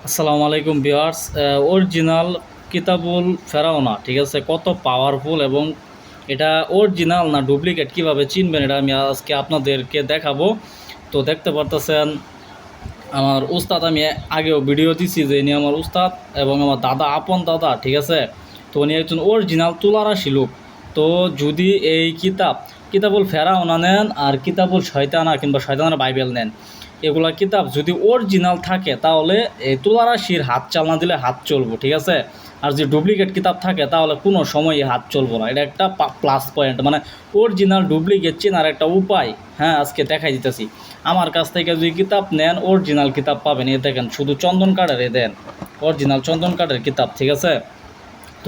আসসালামু আলাইকুম viewers. Original কিতাবুল ফেরাওনা, ঠিক আছে, কত পাওয়ারফুল এবং এটা অরিজিনাল না ডুপ্লিকেট কীভাবে চিনবেন এটা আমি আজকে আপনাদেরকে দেখাবো। তো দেখতে পারতেছেন আমার উস্তাদ, আমি আগেও ভিডিও দিছি যে ইনি আমার উস্তাদ এবং আমার দাদা, আপন দাদা, ঠিক আছে। তো উনি একজন অরিজিনাল তুলারাশি লোক। তো যদি এই কিতাবুল ফেরাওনা নেন আর কিতাবুল শয়তানা কিংবা শয়তানের বাইবেল নেন, এগুলা কিতাব যদি অরিজিনাল থাকে তাহলে এই তুলারাশির হাত চালনা দিলে হাত চলবো, ঠিক আছে। আর যদি ডুপ্লিকেট কিতাব থাকে তাহলে কোনো সময় হাত চলবো না। এটা একটা প্লাস পয়েন্ট, মানে অরিজিনাল ডুপ্লিকেট চেনার একটা উপায়। হ্যাঁ, আজকে দেখাই দিতেছি। আমার কাছ থেকে যদি কিতাব নেন অরিজিনাল কিতাব পাবেন। এ দেখেন, শুধু চন্দন কাঠের, এ দেন অরিজিনাল চন্দন কাঠের কিতাব, ঠিক আছে।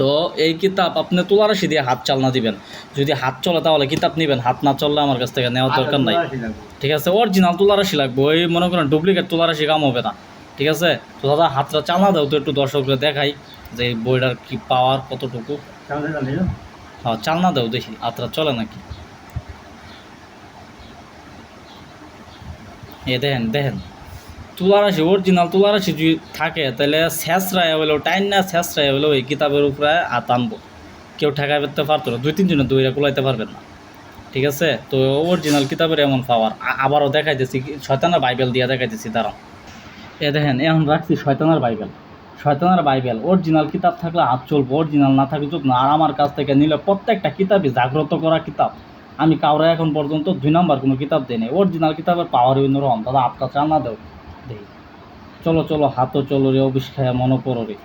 তো এই কিতাব আপনি তুলারাশি দিয়ে হাত চালনা দিবেন। যদি হাত চলে তাহলে কিতাব নেবেন, হাত না চললে আমার কাছ থেকে নেওয়ার দরকার নাই, ঠিক আছে। অরিজিনাল তুলারাশি লাগবে, ওই মনে করেন ডুপ্লিকেট তুলারাশি কাম হবে না, ঠিক আছে। তো দাদা হাতটা চালনা দাও তো, একটু দর্শকদের দেখাই যে এই বইটার কি পাওয়ার কতটুকু। হ্যাঁ, চালনা দাও দেখি হাতটা চলে নাকি। এ দেখেন দেখেন, তুলারাশি অরিজিনাল তুলারাশি যদি থাকে তাহলে শেষরায় হলেও টাইম না, শেষরায় হলেও এই কিতাবের উপরে হাত আনবো। কেউ ঠেকাই করতে পারতো না, 2-3 জনে দইরা কুলাইতে পারবেন না, ঠিক আছে। তো অরিজিনাল কিতাবের এমন পাওয়ার। আবারও দেখাইতেছি, শয়তানের বাইবেল দিয়ে দেখাইতেছি, দাঁড়াও। এ দেখেন, এখন রাখছি শয়তানের বাইবেল। শয়তানের বাইবেল অরিজিনাল কিতাব থাকলে হাত চলবো, অরিজিনাল না থাকলে চলব না। আর আমার কাছ থেকে নিলে প্রত্যেকটা কিতাবই জাগ্রত করা কিতাব। আমি কাউরে এখন পর্যন্ত 2 নাম্বার কোনো কিতাব দিই নাই। অরিজিনাল কিতাবের পাওয়ার অন্যরকম। দাদা আপটা চাল না দেও দেখি। চলো চলো, হাতও চলো রে, অবিষ খায়া মনে পড়ো রে।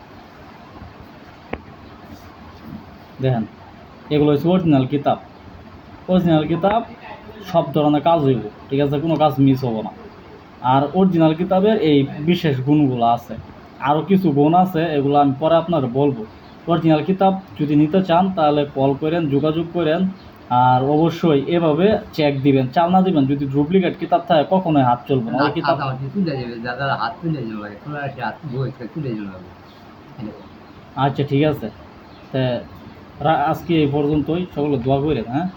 দেখেন, এগুলো হচ্ছে অরিজিনাল কিতাব। অরিজিনাল কিতাব সব ধরনের কাজ হইব, ঠিক আছে, কোনো কাজ মিস হবো না। আর অরিজিনাল কিতাবের এই বিশেষ গুণগুলো আছে, আরও কিছু গুণ আছে, এগুলো আমি পরে আপনার বলবো। অরিজিনাল কিতাব যদি নিতে চান তাহলে কল করেন, যোগাযোগ করেন। আর অবশ্যই এভাবে চেক দিবেন, চালনা দিবেন। যদি ডুপ্লিকেট কিতাব থাকে কখনোই হাত চলবে না ওই কিতাব। আচ্ছা ঠিক আছে, তা আজকে এই পর্যন্তই। সকলে দোয়া করেন, হ্যাঁ।